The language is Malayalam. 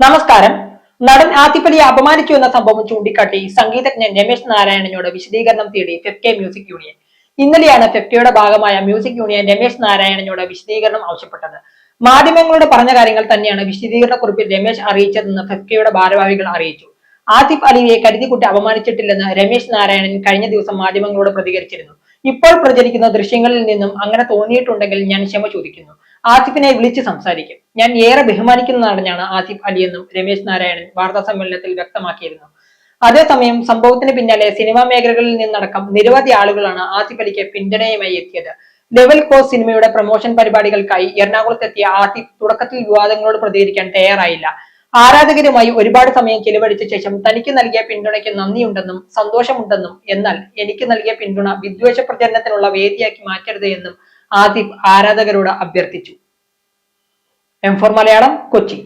നമസ്കാരം. നടൻ ആസിഫ് അലിയെ അപമാനിച്ചു എന്ന സംഭവം ചൂണ്ടിക്കാട്ടി സംഗീതജ്ഞൻ രമേശ് നാരായണനോട് വിശദീകരണം തേടി ഫെഫ്കെ മ്യൂസിക് യൂണിയൻ. ഇന്നലെയാണ് ഫെഫ്കയുടെ ഭാഗമായ മ്യൂസിക് യൂണിയൻ രമേശ് നാരായണനോട് വിശദീകരണം ആവശ്യപ്പെട്ടത്. മാധ്യമങ്ങളോട് പറഞ്ഞ കാര്യങ്ങൾ തന്നെയാണ് വിശദീകരണക്കുറിപ്പിൽ രമേശ് അറിയിച്ചതെന്ന് ഫെഫ്കയുടെ ഭാരവാഹികൾ അറിയിച്ചു. ആസിഫ് അലിയെ കരുതിക്കുട്ടി അപമാനിച്ചിട്ടില്ലെന്ന് രമേശ് നാരായണൻ കഴിഞ്ഞ ദിവസം മാധ്യമങ്ങളോട് പ്രതികരിച്ചിരുന്നു. ഇപ്പോൾ പ്രചരിക്കുന്ന ദൃശ്യങ്ങളിൽ നിന്നും അങ്ങനെ തോന്നിയിട്ടുണ്ടെങ്കിൽ ഞാൻ ക്ഷമ ചോദിക്കുന്നു. ആസിഫിനെ വിളിച്ച് സംസാരിക്കും. ഞാൻ ഏറെ ബഹുമാനിക്കുന്ന നടനാണ് ആസിഫ് അലിയെന്നും രമേശ് നാരായണൻ വാർത്താ സമ്മേളനത്തിൽ വ്യക്തമാക്കിയിരുന്നു. അതേസമയം സംഭവത്തിന് പിന്നാലെ സിനിമാ മേഖലകളിൽ നിന്നടക്കം നിരവധി ആളുകളാണ് ആസിഫ് അലിക്ക് പിന്തുണയുമായി എത്തിയത്. ലെവൽ ക്രോസ് സിനിമയുടെ പ്രൊമോഷൻ പരിപാടികൾക്കായി എറണാകുളത്തെത്തിയ ആസിഫ് തുടക്കത്തിൽ വിവാദങ്ങളോട് പ്രതികരിക്കാൻ തയ്യാറായില്ല. ആരാധകരുമായി ഒരുപാട് സമയം ചിലവഴിച്ച ശേഷം തനിക്ക് നൽകിയ പിന്തുണയ്ക്ക് നന്ദിയുണ്ടെന്നും സന്തോഷമുണ്ടെന്നും, എന്നാൽ എനിക്ക് നൽകിയ പിന്തുണ വിദ്വേഷ പ്രചരണത്തിനുള്ള വേദിയാക്കി മാറ്റരുത് എന്നും ആസിഫ് ആരാധകരോട് അഭ്യർത്ഥിച്ചു. M4 മലയാളം, കൊച്ചി.